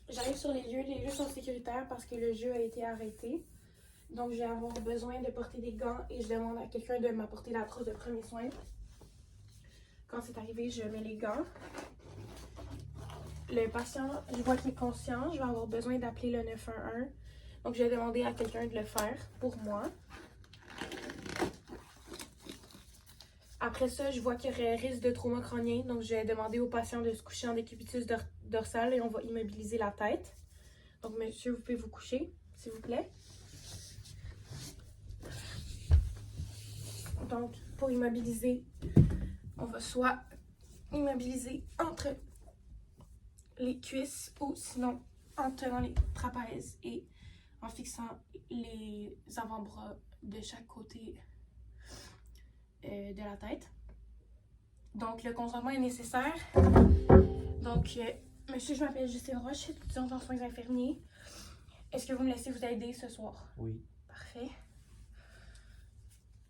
J'arrive sur les lieux sont sécuritaires parce que le jeu a été arrêté. Donc, je vais avoir besoin de porter des gants et je demande à quelqu'un de m'apporter la trousse de premiers soins. Quand c'est arrivé, je mets les gants. Le patient, je vois qu'il est conscient, je vais avoir besoin d'appeler le 911. Donc, je vais demander à quelqu'un de le faire pour moi. Après ça, je vois qu'il y aurait risque de trauma crânien. Donc, je vais demander au patient de se coucher en décubitus dorsal et on va immobiliser la tête. Donc, monsieur, vous pouvez vous coucher, s'il vous plaît. Donc, pour immobiliser, on va soit immobiliser entre les cuisses ou sinon en tenant les trapèzes et en fixant les avant-bras de chaque côté de la tête. Donc, le consentement est nécessaire. Donc, monsieur, je m'appelle Justine Roche, je suis étudiante en soins infirmiers. Est-ce que vous me laissez vous aider ce soir? Oui. Parfait.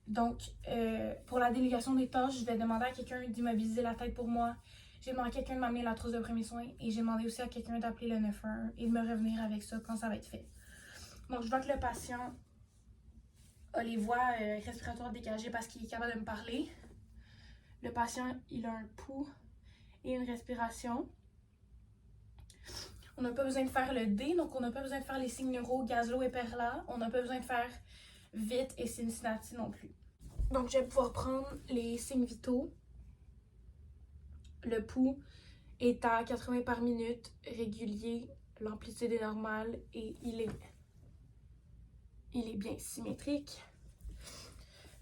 Donc, pour la délégation des tâches, je vais demander à quelqu'un d'immobiliser la tête pour moi. J'ai demandé à quelqu'un de m'amener la trousse de premiers soins et j'ai demandé aussi à quelqu'un d'appeler le 911 et de me revenir avec ça quand ça va être fait. Donc, je vois que le patient a les voies respiratoires dégagées parce qu'il est capable de me parler. Le patient, il a un pouls et une respiration. On n'a pas besoin de faire le D, donc on n'a pas besoin de faire les signes neuro, Gazlo et Perla. On n'a pas besoin de faire vite et Cincinnati non plus. Donc, je vais pouvoir prendre les signes vitaux. Le pouls est à 80 par minute, régulier, l'amplitude est normale et il est bien symétrique.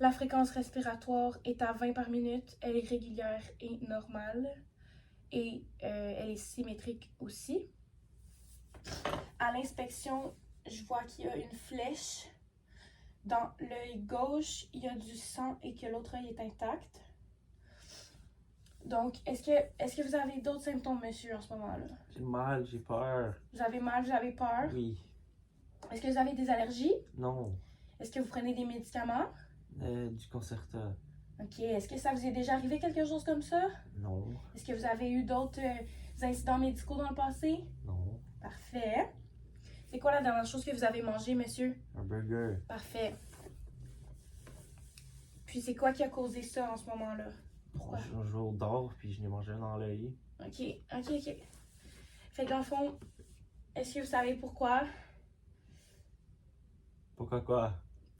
La fréquence respiratoire est à 20 par minute, elle est régulière et normale et elle est symétrique aussi. À l'inspection, je vois qu'il y a une flèche. Dans l'œil gauche, il y a du sang et que l'autre œil est intact. Donc, est-ce que vous avez d'autres symptômes, monsieur, en ce moment-là? J'ai mal, j'ai peur. Vous avez mal, vous avez peur? Oui. Est-ce que vous avez des allergies? Non. Est-ce que vous prenez des médicaments? Du Concerta. Ok. Est-ce que ça vous est déjà arrivé quelque chose comme ça? Non. Est-ce que vous avez eu d'autres incidents médicaux dans le passé? Non. Parfait. C'est quoi la dernière chose que vous avez mangé, monsieur? Un burger. Parfait. Puis c'est quoi qui a causé ça en ce moment-là? Pourquoi? Je joue au dard puis je l'ai mangé dans l'œil. Ok. Fait que dans le fond, est-ce que vous savez pourquoi? Pourquoi quoi?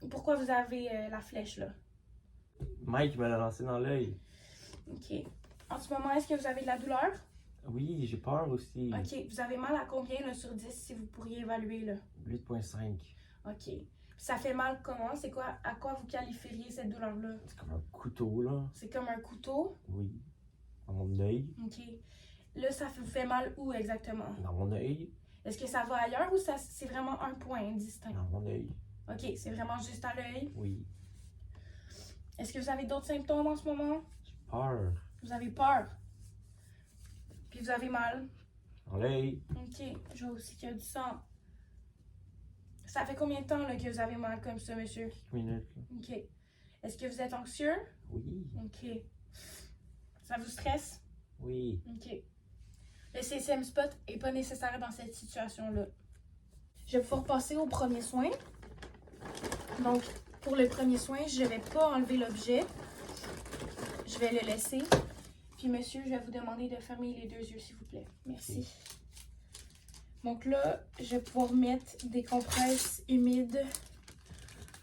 Pourquoi vous avez la flèche là? Mike me l'a lancé dans l'œil. Ok. En ce moment, est-ce que vous avez de la douleur? Oui, j'ai peur aussi. Ok. Vous avez mal à combien là, sur 10 si vous pourriez évaluer là? 8.5. Ok. Puis ça fait mal comment? C'est quoi? À quoi vous qualifieriez cette douleur-là? C'est comme un couteau là. C'est comme un couteau? Oui. Dans mon œil. Ok. Là, ça vous fait mal où exactement? Dans mon œil. Est-ce que ça va ailleurs ou ça c'est vraiment un point distinct? Dans mon œil. Ok, c'est vraiment juste à l'œil. Oui. Est-ce que vous avez d'autres symptômes en ce moment? J'ai peur. Vous avez peur? Puis vous avez mal? Dans l'œil. Ok, je vois aussi qu'il y a du sang. Ça fait combien de temps là, que vous avez mal comme ça, monsieur? 5 minutes. Là. Ok. Est-ce que vous êtes anxieux? Oui. Ok. Ça vous stresse? Oui. Ok. Le CCM spot n'est pas nécessaire dans cette situation-là. Je vais pouvoir passer au premier soin. Donc, pour le premier soin, je ne vais pas enlever l'objet. Je vais le laisser. Puis, monsieur, je vais vous demander de fermer les deux yeux, s'il vous plaît. Merci. Donc là, je vais pouvoir mettre des compresses humides,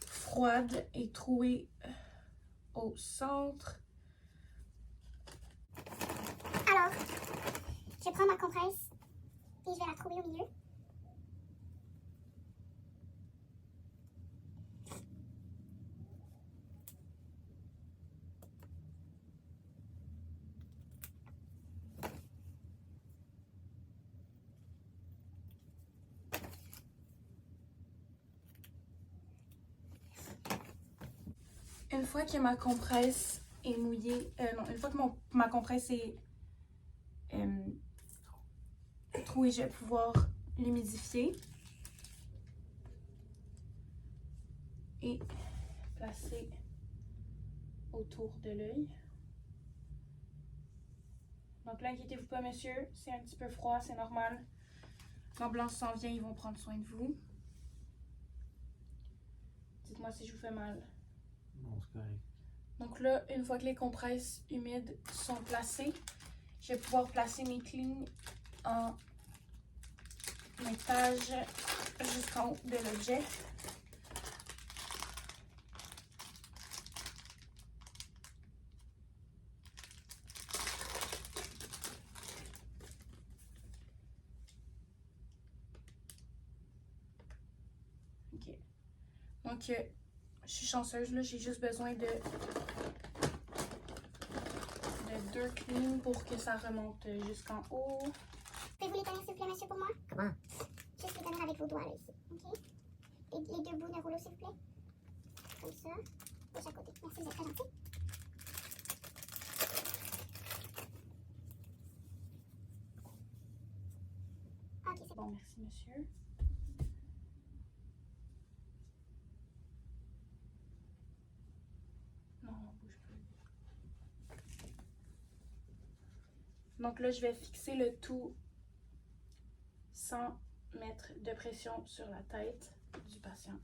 froides et trouées au centre. Alors, je prends ma compresse et je vais la trouver au milieu. Une fois que ma compresse est mouillée, une fois que ma compresse est trouée, je vais pouvoir l'humidifier et placer autour de l'œil. Donc là, inquiétez-vous pas, monsieur, c'est un petit peu froid, c'est normal. L'ambulance s'en vient, ils vont prendre soin de vous. Dites-moi si je vous fais mal. Non, c'est correct. Donc là, une fois que les compresses humides sont placées, je vais pouvoir placer mes cleans en étage jusqu'en haut de l'objet. Ok. Donc, je suis chanceuse, là, j'ai juste besoin de 2 cleans pour que ça remonte jusqu'en haut. Pouvez-vous les tenir, s'il vous plaît, monsieur, pour moi? Comment? Juste les tenir avec vos doigts, là, ici. OK? Les 2 bouts de rouleau, s'il vous plaît. Comme ça. De chaque côté. Merci, vous êtes très gentil. OK, c'est bon. Bon, merci, monsieur. Non, on bouge plus. Donc là, je vais fixer le tout sans mettre de pression sur la tête du patient.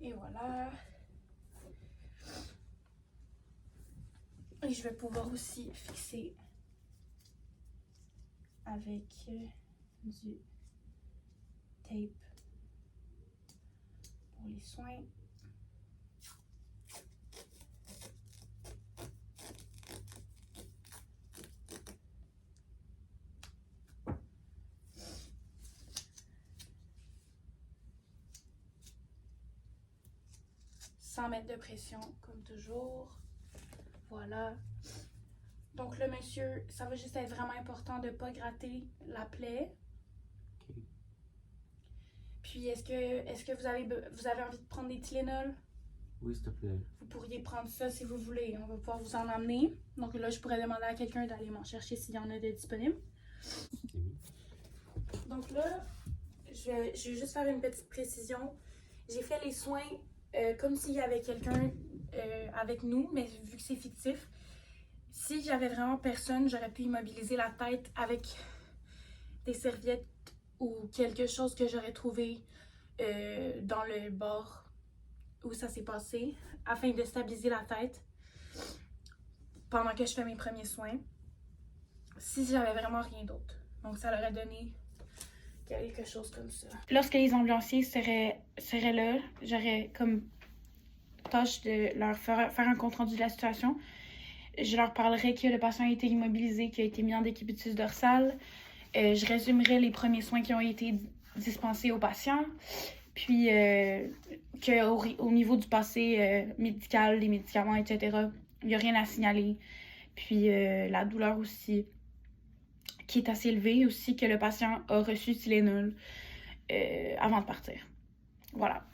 Et voilà. Et je vais pouvoir aussi fixer avec du tape pour les soins. Sans mettre de pression, comme toujours. Voilà. Donc là, monsieur, ça va juste être vraiment important de ne pas gratter la plaie. Ok. Puis, est-ce que vous avez envie de prendre des Tylenol? Oui, s'il te plaît. Vous pourriez prendre ça si vous voulez. On va pouvoir vous en emmener. Donc là, je pourrais demander à quelqu'un d'aller m'en chercher s'il y en a de disponibles. Oui. Donc là, je vais juste faire une petite précision. J'ai fait les soins comme s'il y avait quelqu'un avec nous, mais vu que c'est fictif, si j'avais vraiment personne, j'aurais pu immobiliser la tête avec des serviettes ou quelque chose que j'aurais trouvé dans le bord où ça s'est passé, afin de stabiliser la tête pendant que je fais mes premiers soins, si j'avais vraiment rien d'autre. Donc ça leur a donné quelque chose comme ça. Lorsque les ambulanciers seraient là, j'aurais comme tâche de leur faire un compte-rendu de la situation. Je leur parlerai que le patient a été immobilisé, qu'il a été mis en décubitus dorsal. Je résumerai les premiers soins qui ont été dispensés au patient. Puis qu'au niveau du passé médical, les médicaments, etc., il n'y a rien à signaler. Puis la douleur aussi, qui est assez élevée. Aussi que le patient a reçu Tylenol avant de partir. Voilà.